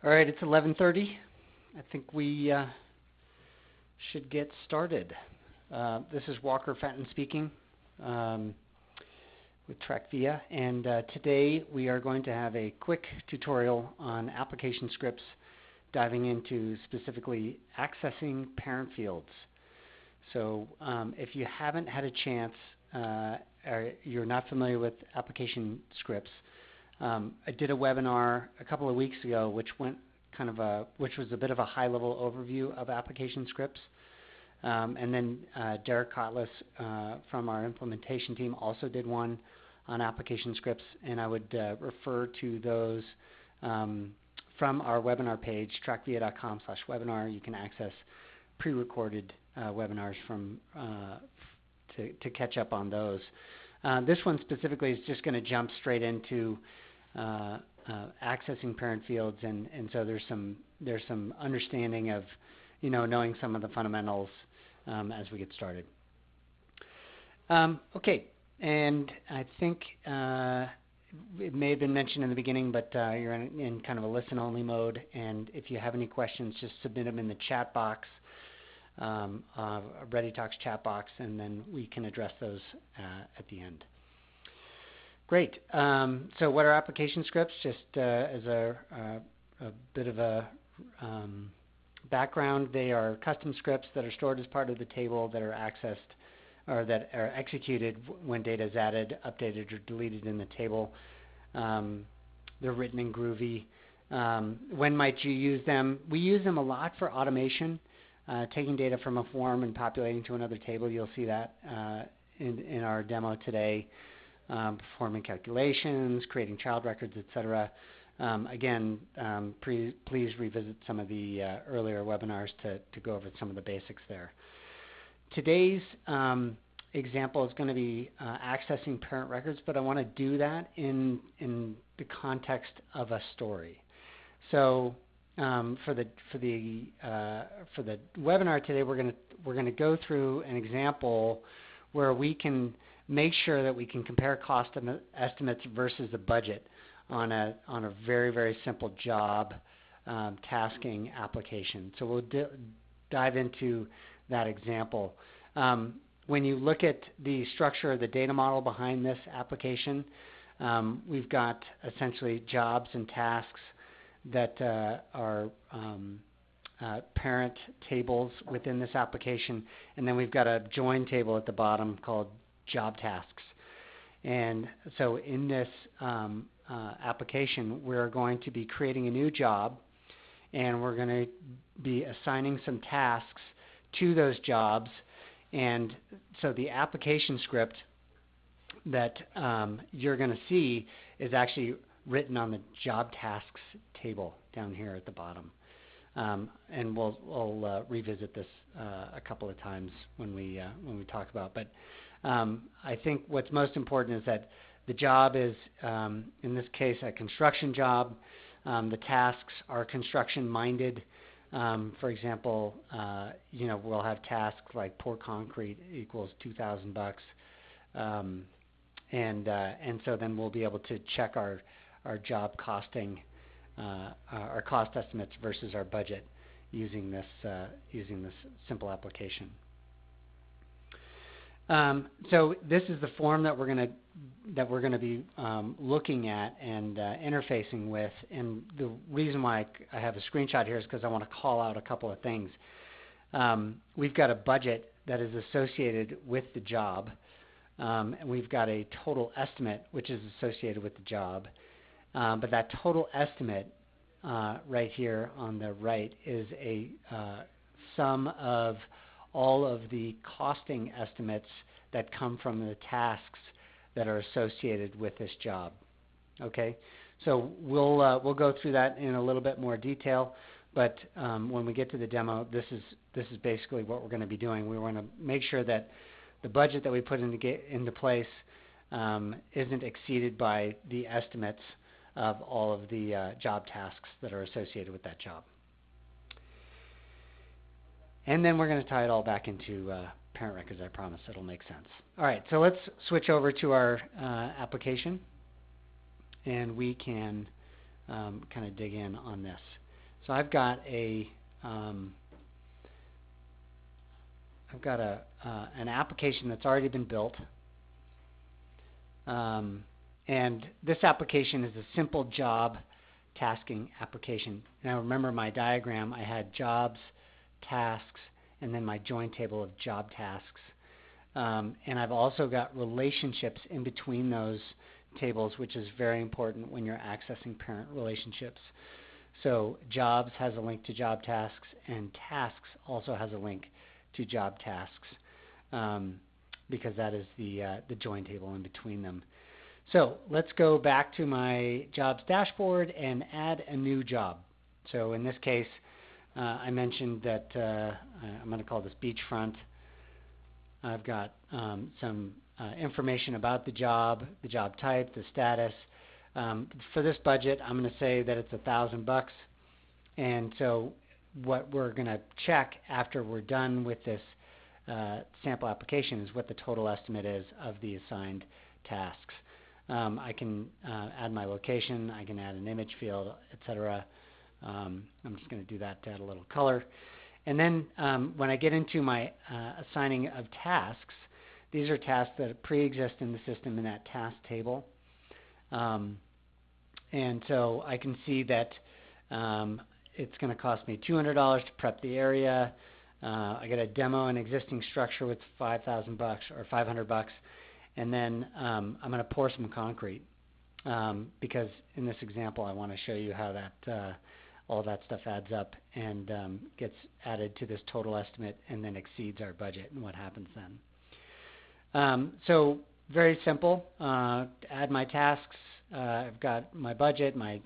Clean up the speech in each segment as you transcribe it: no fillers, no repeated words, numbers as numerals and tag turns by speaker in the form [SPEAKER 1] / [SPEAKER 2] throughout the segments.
[SPEAKER 1] All right, it's 11:30. I think we should get started. This is Walker Fenton speaking with TrackVia, and today we are going to have a quick tutorial on application scripts, diving into specifically accessing parent fields. So if you haven't had a chance, or you're not familiar with application scripts, I did a webinar a couple of weeks ago, which was a bit of a high-level overview of application scripts. And then Derek Kotlis from our implementation team also did one on application scripts, and I would refer to those from our webinar page, trackvia.com/webinar. You can access pre-recorded webinars from to catch up on those. This one specifically is just going to jump straight into accessing parent fields, and so there's some understanding of, knowing some of the fundamentals as we get started. Okay, and I think it may have been mentioned in the beginning, but you're in kind of a listen-only mode, and if you have any questions, just submit them in the chat box, ReadyTalks chat box, and then we can address those at the end. Great. So what are application scripts? Just as a bit of a background, they are custom scripts that are stored as part of the table that are accessed or that are executed when data is added, updated, or deleted in the table. They're written in Groovy. When might you use them? We use them a lot for automation, taking data from a form and populating to another table. You'll see that in our demo today. Performing calculations, creating child records, etc. Again, please revisit some of the earlier webinars to go over some of the basics there. Today's example is going to be accessing parent records, but I want to do that in the context of a story. So for the webinar today, we're going to go through an example where we can make sure that we can compare cost estimates versus the budget on a very, very simple job tasking application. So we'll dive into that example. When you look at the structure of the data model behind this application, we've got essentially jobs and tasks that are parent tables within this application, and then we've got a join table at the bottom called job tasks. And so in this application, we're going to be creating a new job, and we're going to be assigning some tasks to those jobs. And so the application script that you're going to see is actually written on the job tasks table down here at the bottom. And we'll revisit this a couple of times when we talk about. But I think what's most important is that the job is, in this case, a construction job. The tasks are construction-minded. For example, we'll have tasks like pour concrete equals $2,000, and so then we'll be able to check our job costing, our cost estimates versus our budget using this simple application. So this is the form that we're going to be looking at and interfacing with. And the reason why I have a screenshot here is because I want to call out a couple of things. We've got a budget that is associated with the job, and we've got a total estimate which is associated with the job. But that total estimate right here on the right is a sum of all of the costing estimates that come from the tasks that are associated with this job. Okay, so we'll go through that in a little bit more detail. But when we get to the demo, this is basically what we're going to be doing. We want to make sure that the budget that we put into place isn't exceeded by the estimates of all of the job tasks that are associated with that job. And then we're going to tie it all back into parent records, I promise. It'll make sense. All right, so let's switch over to our application, and we can kind of dig in on this. So I've got an application that's already been built, and this application is a simple job tasking application. Now remember my diagram, I had jobs, tasks, and then my join table of job tasks. And I've also got relationships in between those tables, which is very important when you're accessing parent relationships. So jobs has a link to job tasks, and tasks also has a link to job tasks, because that is the join table in between them. So let's go back to my jobs dashboard and add a new job. So in this case, I mentioned that I'm going to call this beachfront. I've got some information about the job type, the status. For this budget, I'm going to say that it's $1,000. And so what we're going to check after we're done with this sample application is what the total estimate is of the assigned tasks. I can add my location, I can add an image field, etc. I'm just going to do that to add a little color. And then when I get into my assigning of tasks, these are tasks that pre-exist in the system in that task table. And so I can see that it's going to cost me $200 to prep the area. I get a demo an existing structure with $5,000 or $500, and then I'm going to pour some concrete because in this example I want to show you how that all that stuff adds up and gets added to this total estimate and then exceeds our budget and what happens then. So very simple. Add my tasks. I've got my budget, my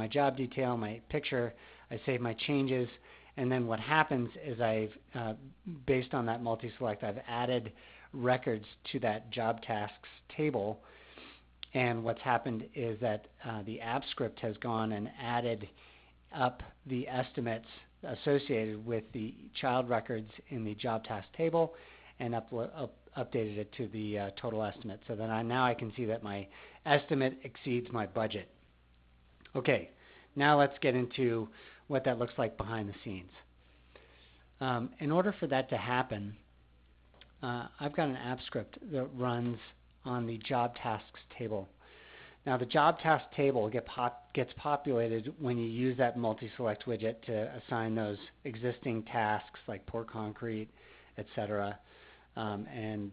[SPEAKER 1] job detail, my picture. I save my changes, and then what happens is I've based on that multi-select, I've added records to that job tasks table, and what's happened is that the app script has gone and added up the estimates associated with the child records in the job task table and updated it to the total estimate. So then now I can see that my estimate exceeds my budget. Okay, now let's get into what that looks like behind the scenes. In order for that to happen, I've got an app script that runs on the job tasks table. Now the job task table gets populated when you use that multi-select widget to assign those existing tasks like pour concrete, etc., and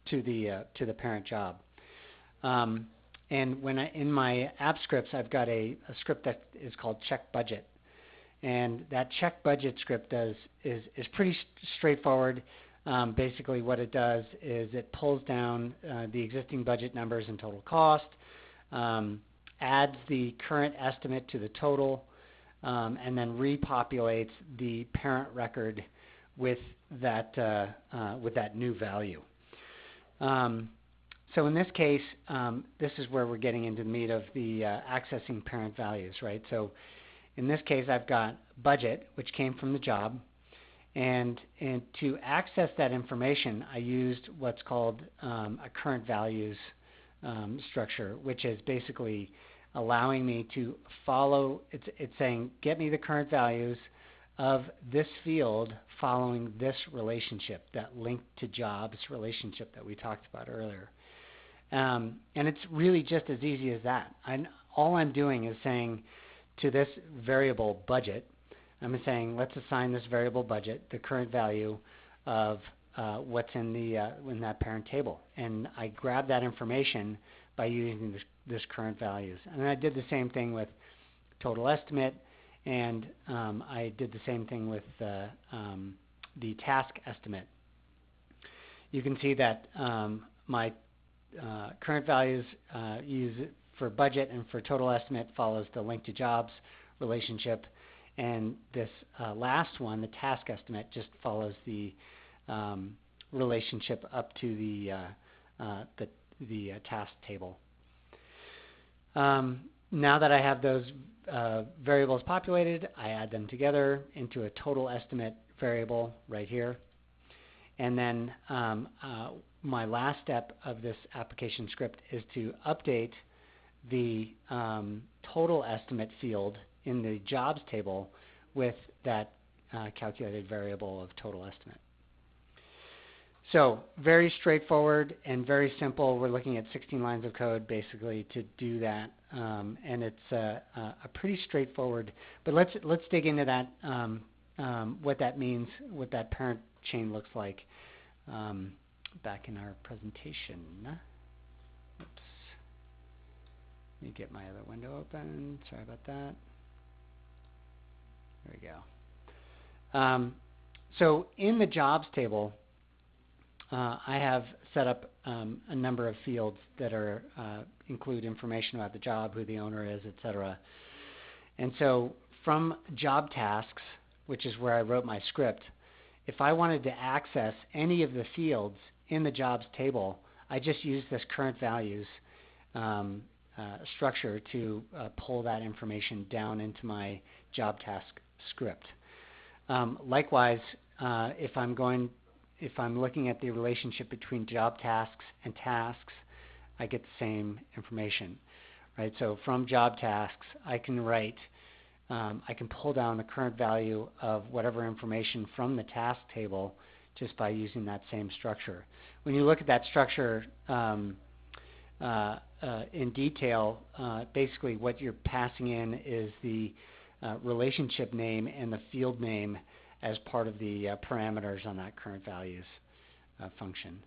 [SPEAKER 1] to the parent job. And when in my app scripts, I've got a script that is called check budget, and that check budget script is pretty straightforward. Basically, what it does is it pulls down the existing budget numbers and total cost, adds the current estimate to the total, and then repopulates the parent record with that new value. So in this case, this is where we're getting into the meat of the accessing parent values, right? So in this case, I've got budget, which came from the job, and to access that information, I used what's called a current values structure, which is basically allowing me to follow. It's saying, get me the current values of this field following this relationship, that link to jobs relationship that we talked about earlier. And it's really just as easy as that. All I'm doing is saying to this variable budget, I'm saying let's assign this variable budget the current value of what's in that parent table, and I grab that information by using this current values. And I did the same thing with total estimate, and I did the same thing with the task estimate. You can see that my current values use it for budget, and for total estimate follows the link to jobs relationship, and this last one, the task estimate, just follows the relationship up to the task table. Now that I have those variables populated, I add them together into a total estimate variable right here. And then my last step of this application script is to update the total estimate field in the jobs table with that calculated variable of total estimate. So very straightforward and very simple. We're looking at 16 lines of code basically to do that, and it's a pretty straightforward. But let's dig into that, what that means, what that parent chain looks like back in our presentation. Oops. Let me get my other window open. Sorry about that. There we go. So in the jobs table, I have set up a number of fields that are include information about the job, who the owner is, etc. And so from job tasks, which is where I wrote my script, if I wanted to access any of the fields in the jobs table, I just use this current values structure to pull that information down into my job task script. Likewise, if I'm looking at the relationship between job tasks and tasks, I get the same information, right? So from job tasks, I can write, I can pull down the current value of whatever information from the task table just by using that same structure. When you look at that structure in detail, basically what you're passing in is the relationship name and the field name as part of the parameters on that current values function.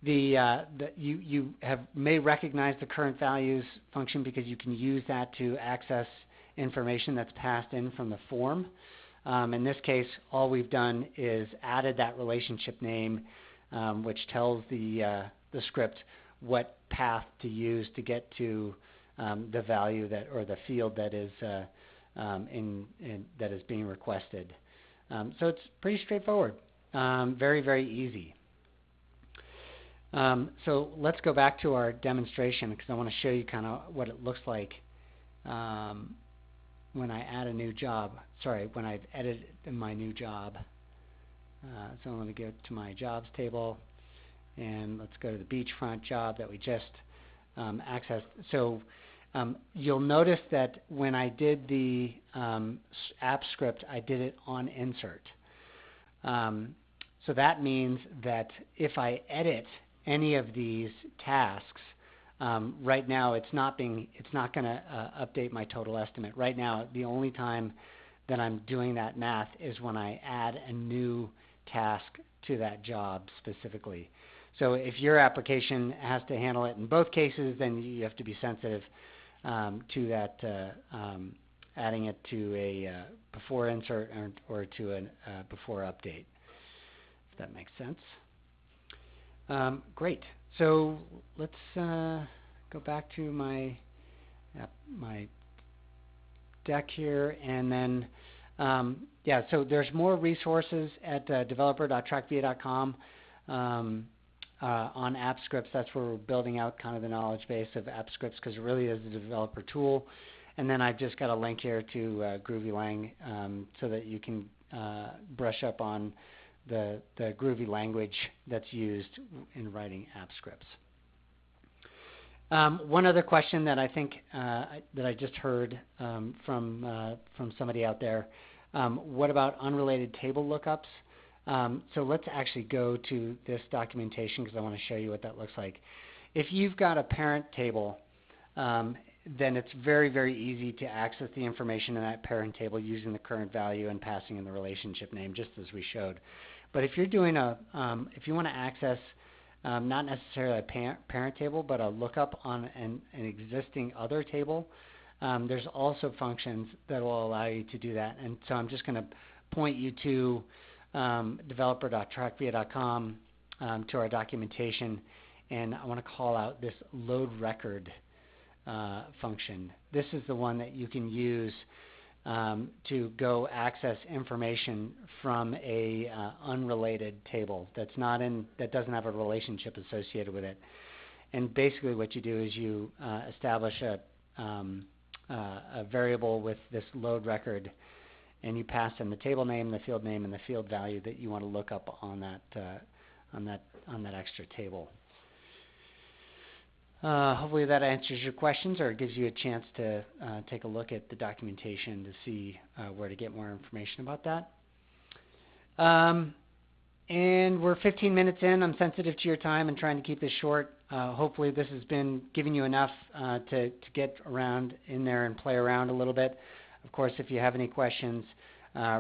[SPEAKER 1] You may recognize the current values function because you can use that to access information that's passed in from the form. In this case, all we've done is added that relationship name, which tells the script what path to use to get to the value that, or the field that is that is being requested. So it's pretty straightforward, very, very easy. So let's go back to our demonstration because I want to show you kind of what it looks like when I add a new job. Sorry, when I've edited my new job. So I'm going to go to my jobs table, and let's go to the beachfront job that we just accessed. So you'll notice that when I did the app script, I did it on insert. So that means that if I edit any of these tasks, right now it's not going to update my total estimate. Right now, the only time that I'm doing that math is when I add a new task to that job specifically. So if your application has to handle it in both cases, then you have to be sensitive to that, adding it to a before insert or to a before update, if that makes sense. Great. So let's go back to my deck here, and then yeah. So there's more resources at developer.trackvia.com on app scripts. That's where we're building out kind of the knowledge base of app scripts because it really is a developer tool. And then I've just got a link here to Groovy Lang so that you can brush up on the Groovy language that's used in writing app scripts. One other question that I think that I just heard from somebody out there, what about unrelated table lookups? So let's actually go to this documentation because I want to show you what that looks like. If you've got a parent table, then it's very, very easy to access the information in that parent table using the current value and passing in the relationship name, just as we showed. But if you're doing if you want to access not necessarily a parent table, but a lookup on an existing other table, there's also functions that will allow you to do that. And so I'm just going to point you to developer.trackvia.com to our documentation, and I want to call out this load record function. This is the one that you can use to go access information from a unrelated table that's not that doesn't have a relationship associated with it. And basically, what you do is you establish a variable with this load record, and you pass in the table name, the field name, and the field value that you want to look up on that extra table. Hopefully that answers your questions or gives you a chance to take a look at the documentation to see where to get more information about that. And we're 15 minutes in. I'm sensitive to your time and trying to keep this short. Hopefully this has been giving you enough to get around in there and play around a little bit. Of course, if you have any questions,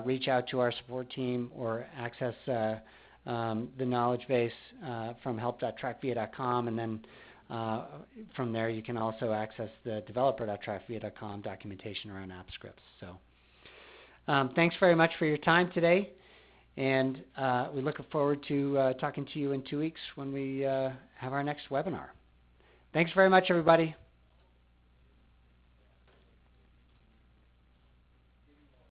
[SPEAKER 1] reach out to our support team or access the knowledge base from help.trackvia.com, and then from there you can also access the developer.trackvia.com documentation around app scripts. So thanks very much for your time today, and we look forward to talking to you in 2 weeks when we have our next webinar. Thanks very much, everybody.